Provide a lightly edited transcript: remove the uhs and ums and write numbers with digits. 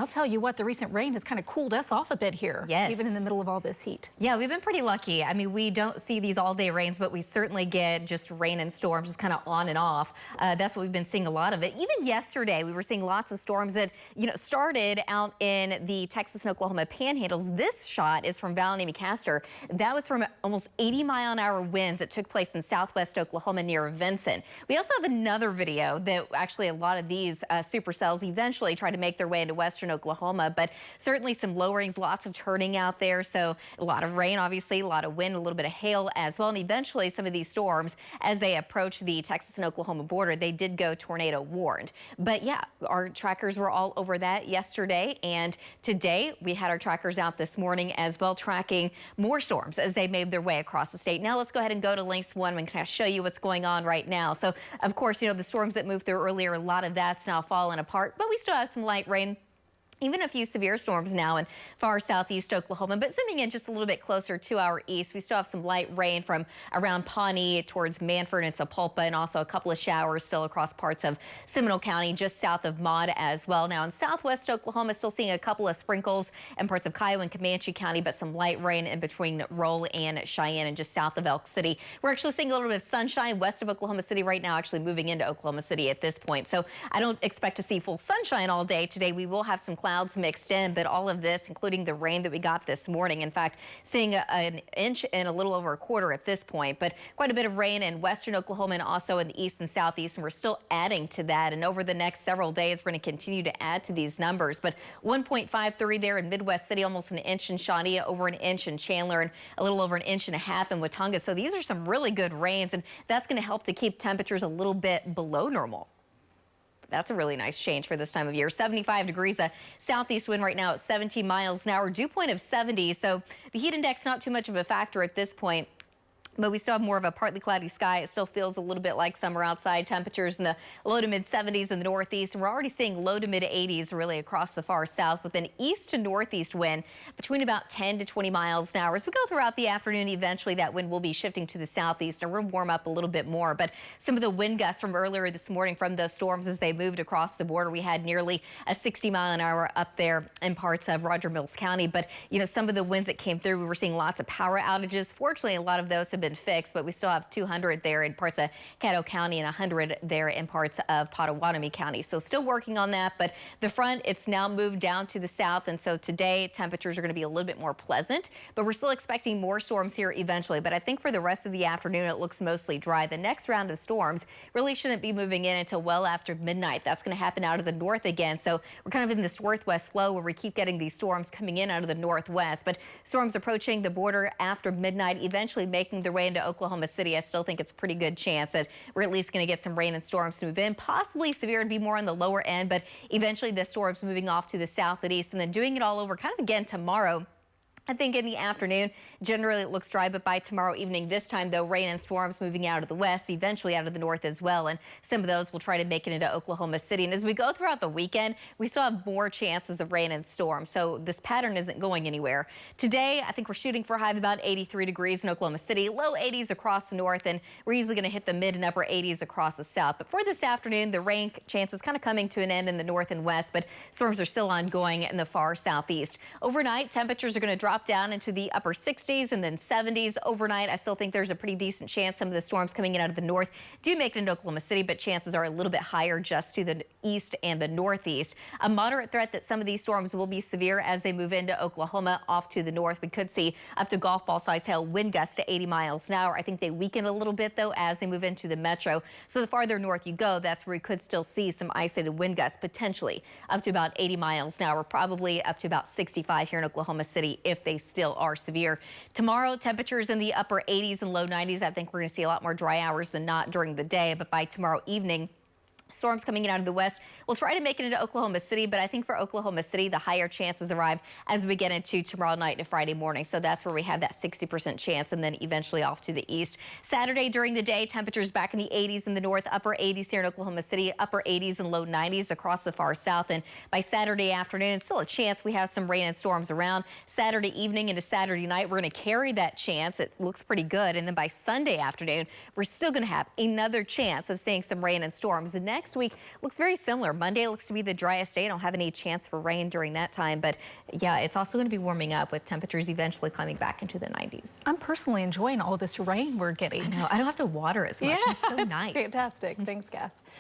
I'll tell you what, the recent rain has kind of cooled us off a bit here, Yes. even in the middle of all this heat. Yeah, we've been pretty lucky. I mean, we don't see these all-day rains, but we certainly get just rain and storms, just kind of on and off. That's what we've been seeing a lot of it. Even yesterday, we were seeing lots of storms that, started out in the Texas and Oklahoma panhandles. This shot is from Valnemy-Castor. That was from almost 80-mile-an-hour winds that took place in southwest Oklahoma near Vincent. We also have another video that actually a lot of these supercells eventually tried to make their way into western Oklahoma, but certainly some lowerings, lots of turning out there. So a lot of rain, obviously, a lot of wind, a little bit of hail as well. And eventually some of these storms, as they approach the Texas and Oklahoma border, they did go tornado warned. But yeah, our trackers were all over that yesterday. And today we had our trackers out this morning as well, tracking more storms as they made their way across the state. Now let's go ahead and go to links 1 and kind of show you what's going on right now. So of course, the storms that moved through earlier, a lot of that's now fallen apart, but we still have some light rain. Even a few severe storms now in far southeast Oklahoma, but zooming in just a little bit closer to our east, we still have some light rain from around Pawnee towards Manford and Sapulpa, and also a couple of showers still across parts of Seminole County, just south of Maud as well. Now in southwest Oklahoma, still seeing a couple of sprinkles in parts of Kiowa and Comanche County, but some light rain in between Roll and Cheyenne and just south of Elk City. We're actually seeing a little bit of sunshine west of Oklahoma City right now, actually moving into Oklahoma City at this point. So I don't expect to see full sunshine all day today. We will have some clouds mixed in, but all of this, including the rain that we got this morning, in fact, seeing an inch and a little over a quarter at this point, but quite a bit of rain in western Oklahoma and also in the east and southeast, and we're still adding to that. And over the next several days, we're going to continue to add to these numbers. But 1.53 there in Midwest City, almost an inch in Shawnee, over an inch in Chandler, and a little over an inch and a half in Watonga. So these are some really good rains, and that's going to help to keep temperatures a little bit below normal. That's a really nice change for this time of year. 75 degrees, a southeast wind right now at 17 miles an hour, dew point of 70. So the heat index not too much of a factor at this point. But we still have more of a partly cloudy sky. It still feels a little bit like summer outside. Temperatures in the low to mid 70s in the northeast. And we're already seeing low to mid 80s really across the far south with an east to northeast wind between about 10 to 20 miles an hour. As we go throughout the afternoon, eventually that wind will be shifting to the southeast and we'll warm up a little bit more. But some of the wind gusts from earlier this morning from the storms as they moved across the border, we had nearly a 60-mile-an-hour up there in parts of Roger Mills County. But, some of the winds that came through, we were seeing lots of power outages. Fortunately, a lot of those have been fixed, but we still have 200 there in parts of Caddo County and 100 there in parts of Pottawatomie County. So still working on that, but the front, it's now moved down to the south, and so today temperatures are going to be a little bit more pleasant, but we're still expecting more storms here eventually. But I think for the rest of the afternoon, it looks mostly dry. The next round of storms really shouldn't be moving in until well after midnight. That's going to happen out of the north again. So we're kind of in this northwest flow where we keep getting these storms coming in out of the northwest, but storms approaching the border after midnight, eventually making their way into Oklahoma City. I still think it's a pretty good chance that we're at least going to get some rain and storms to move in. Possibly severe and be more on the lower end, but eventually the storms moving off to the south and east and then doing it all over kind of again tomorrow. I think in the afternoon, generally it looks dry, but by tomorrow evening, this time though, rain and storms moving out of the west, eventually out of the north as well. And some of those will try to make it into Oklahoma City. And as we go throughout the weekend, we still have more chances of rain and storms. So this pattern isn't going anywhere. Today, I think we're shooting for a high of about 83 degrees in Oklahoma City, low 80s across the north, and we're easily going to hit the mid and upper 80s across the south. But for this afternoon, the rain chances kind of coming to an end in the north and west, but storms are still ongoing in the far southeast. Overnight, temperatures are going to drop down into the upper 60s and then 70s overnight. I still think there's a pretty decent chance some of the storms coming in out of the north do make it into Oklahoma City, but chances are a little bit higher just to the east and the northeast. A moderate threat that some of these storms will be severe as they move into Oklahoma off to the north. We could see up to golf ball size hail, wind gusts to 80 miles an hour. I think they weaken a little bit though as they move into the metro. So the farther north you go, that's where we could still see some isolated wind gusts potentially up to about 80 miles an hour, probably up to about 65 here in Oklahoma City if they still are severe. Tomorrow, temperatures in the upper 80s and low 90s. I think we're going to see a lot more dry hours than not during the day, but by tomorrow evening, storms coming in out of the west will try to make it into Oklahoma City, but I think for Oklahoma City, the higher chances arrive as we get into tomorrow night and Friday morning. So that's where we have that 60% chance and then eventually off to the east. Saturday during the day, temperatures back in the 80s in the north, upper 80s here in Oklahoma City, upper 80s and low 90s across the far south. And by Saturday afternoon, still a chance we have some rain and storms around. Saturday evening into Saturday night, we're going to carry that chance. It looks pretty good. And then by Sunday afternoon, we're still going to have another chance of seeing some rain and storms. The next next week looks very similar. Monday looks to be the driest day. I don't have any chance for rain during that time, but yeah, it's also going to be warming up with temperatures eventually climbing back into the 90s. I'm personally enjoying all this rain we're getting. I know, I don't have to water as much. Yeah, It's so nice. fantastic. Thanks, Cass.